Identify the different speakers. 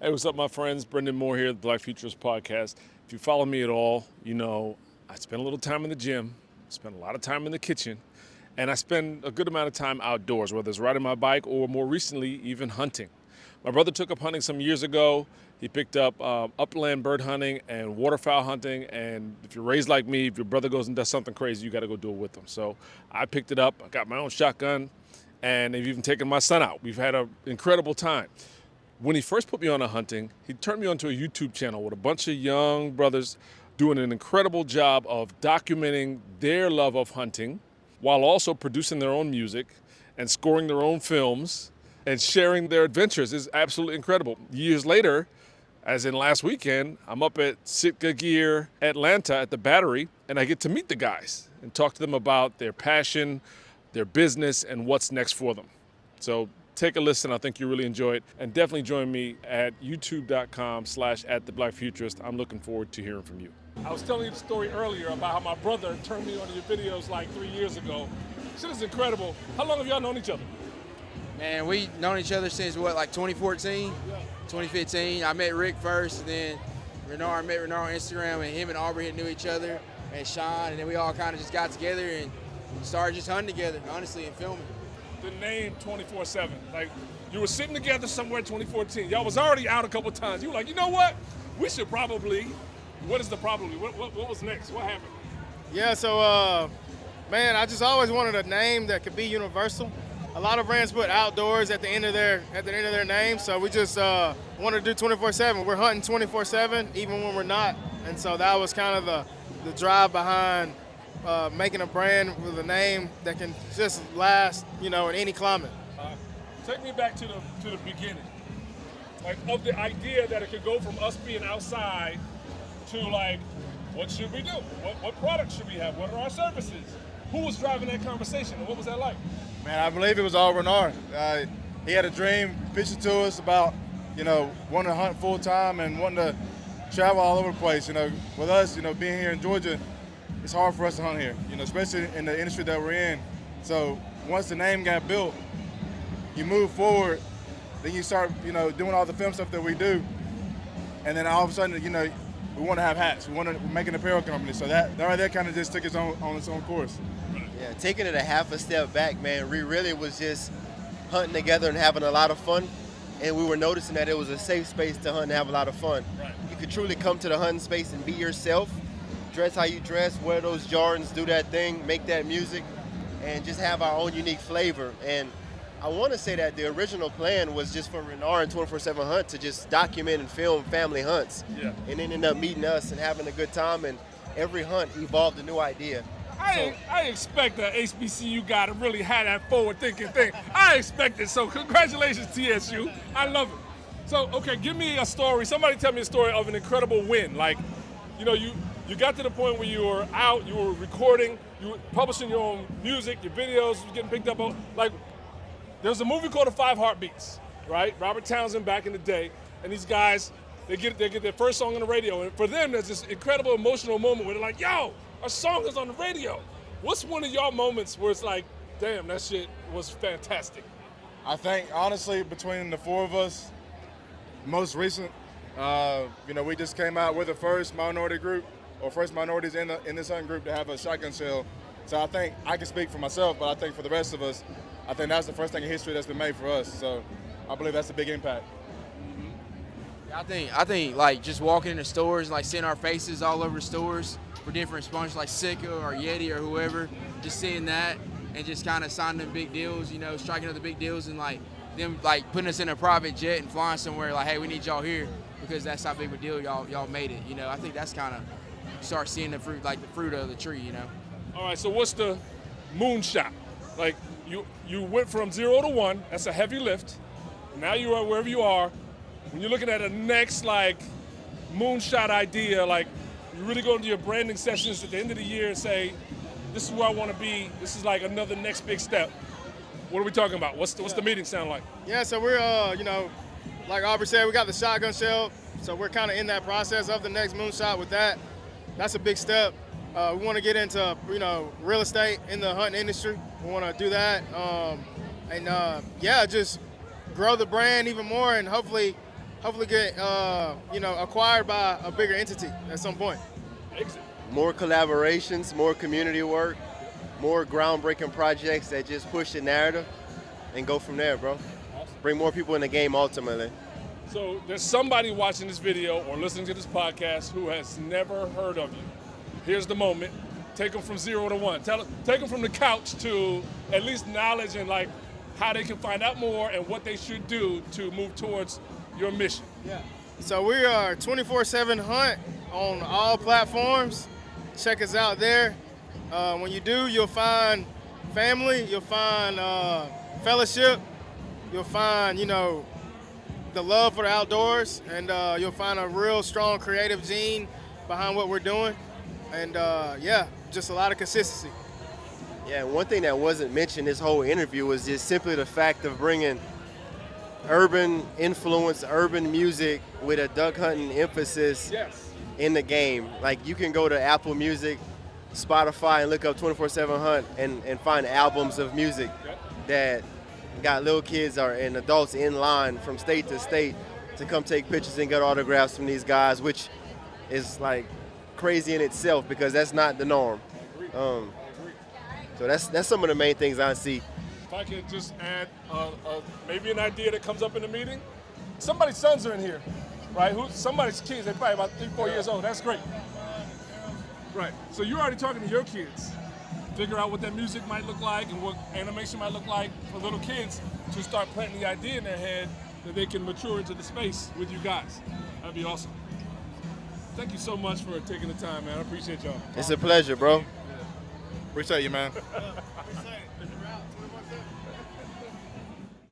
Speaker 1: Hey, what's up, my friends? Brendan Moore here, the Black Futurist podcast. If you follow me at all, you know I spend a little time in the gym, spend a lot of time in the kitchen, and I spend a good amount of time outdoors, whether it's riding my bike or more recently, even hunting. My brother took up hunting some years ago. He picked up upland bird hunting and waterfowl hunting, and if you're raised like me, if your brother goes and does something crazy, you got to go do it with him. So I picked it up. I got my own shotgun, and they've even taken my son out. We've had an incredible time. When he first put me on to hunting, he turned me onto a YouTube channel with a bunch of young brothers doing an incredible job of documenting their love of hunting while also producing their own music and scoring their own films and sharing their adventures. Is absolutely incredible. Years later, as in last weekend, I'm up at Sitka Gear, Atlanta at the Battery, and I get to meet the guys and talk to them about their passion, their business, and what's next for them. So take a listen. I think you really enjoy it. And definitely join me at youtube.com/@theblackfuturist. I'm looking forward to hearing from you. I was telling you the story earlier about how my brother turned me on to your videos like 3 years ago. Shit is incredible. How long have y'all known each other?
Speaker 2: Man, we known each other since what, like 2014, 2015. I met Rick first, and then I met Ranar on Instagram, and him and Aubrey knew each other, and Shine, and then we all kind of just got together and started just hunting together, honestly, and filming.
Speaker 1: The name 24/7. Like, you were sitting together somewhere in 2014. Y'all was already out a couple times. You were like, you know what? We should probably. What is the probably? What was next? What happened?
Speaker 3: Yeah, so man, I just always wanted a name that could be universal. A lot of brands put outdoors at the end of their name, so we just wanted to do 24/7. We're hunting 24/7, even when we're not, and so that was kind of the drive behind making a brand with a name that can just last, in any climate.
Speaker 1: Take me back to the beginning, like of the idea that it could go from us being outside to like, what should we do? What products should we have? What are our services? Who was driving that conversation, and what was that like?
Speaker 4: Man, I believe it was all Ranar. He had a dream, pitched it to us about, wanting to hunt full time and wanting to travel all over the place. With us, being here in Georgia, it's hard for us to hunt here, especially in the industry that we're in. So once the name got built, you move forward, then you start, doing all the film stuff that we do. And then all of a sudden, we want to have hats. We want to make an apparel company. So that right there kind of just took its on its own course.
Speaker 5: Yeah, taking it a half a step back, man, we really was just hunting together and having a lot of fun. And we were noticing that it was a safe space to hunt and have a lot of fun.
Speaker 1: Right.
Speaker 5: You could truly come to the hunting space and be yourself, dress how you dress, wear those Jordans, do that thing, make that music, and just have our own unique flavor. And I want to say that the original plan was just for Ranar and 24/7 Hunt to just document and film family hunts.
Speaker 1: Yeah.
Speaker 5: And then end up meeting us and having a good time, and every hunt evolved a new idea.
Speaker 1: I expect the HBCU guy to really have that forward-thinking thing. I expect it, so congratulations, TSU. I love it. So, okay, give me a story. Somebody tell me a story of an incredible win. Like, you got to the point where you were out, you were recording, you were publishing your own music, your videos were getting picked up on. Like, there's a movie called The Five Heartbeats, right? Robert Townsend back in the day, and these guys, they get their first song on the radio, and for them, there's this incredible emotional moment where they're like, yo, our song is on the radio. What's one of y'all moments where it's like, damn, that shit was fantastic?
Speaker 4: I think, honestly, between the four of us, most recent, we just came out with the first minority group, or first minorities in this hunting group to have a shotgun shell. So I think I can speak for myself, but I think for the rest of us, I think that's the first thing in history that's been made for us. So I believe that's a big impact.
Speaker 2: I think like just walking in the stores, like seeing our faces all over the stores for different sponsors like Sitka or Yeti or whoever, just seeing that and just kind of signing them big deals, striking other big deals, and like them like putting us in a private jet and flying somewhere like, hey, we need y'all here because that's how big of a deal y'all made it. I think that's kind of start seeing the fruit of the tree.
Speaker 1: All right, so what's the moonshot? Like, you went from 0 to 1, that's a heavy lift. Now you are wherever you are. When you're looking at a next, like, moonshot idea, like, you really go into your branding sessions at the end of the year and say, this is where I want to be. This is like another next big step. What are we talking about? What's the meeting sound like?
Speaker 3: Yeah, so we're, like Aubrey said, we got the shotgun shell, so we're kind of in that process of the next moonshot with that. That's a big step. We want to get into, real estate in the hunting industry. We want to do that. Just grow the brand even more, and hopefully hopefully get acquired by a bigger entity at some point.
Speaker 1: Exit.
Speaker 5: More collaborations, more community work, more groundbreaking projects that just push the narrative and go from there, bro. Bring more people in the game ultimately.
Speaker 1: So there's somebody watching this video or listening to this podcast who has never heard of you. Here's the moment. Take them from 0 to 1. Take them from the couch to at least knowledge and like how they can find out more and what they should do to move towards your mission.
Speaker 3: Yeah. So we are 24/7 Hunt on all platforms. Check us out there. When you do, you'll find family, you'll find fellowship, you'll find, the love for the outdoors, and you'll find a real strong creative gene behind what we're doing. And just a lot of consistency.
Speaker 5: Yeah, one thing that wasn't mentioned this whole interview was just simply the fact of bringing urban influence, urban music with a duck hunting emphasis in the game. Like, you can go to Apple Music, Spotify, and look up 24/7 Hunt and find albums of music that got little kids and adults in line from state to state to come take pictures and get autographs from these guys, which is like crazy in itself because that's not the norm. So that's some of the main things I see.
Speaker 1: If I could just add maybe an idea that comes up in the meeting. Somebody's sons are in here, right? Somebody's kids, they're probably about 3-4 years old. That's great. Right. So you're already talking to your kids. Figure out what that music might look like and what animation might look like for little kids to start planting the idea in their head that they can mature into the space with you guys. That'd be awesome. Thank you so much for taking the time, man. I appreciate y'all.
Speaker 5: It's a pleasure, bro.
Speaker 4: Appreciate you, man.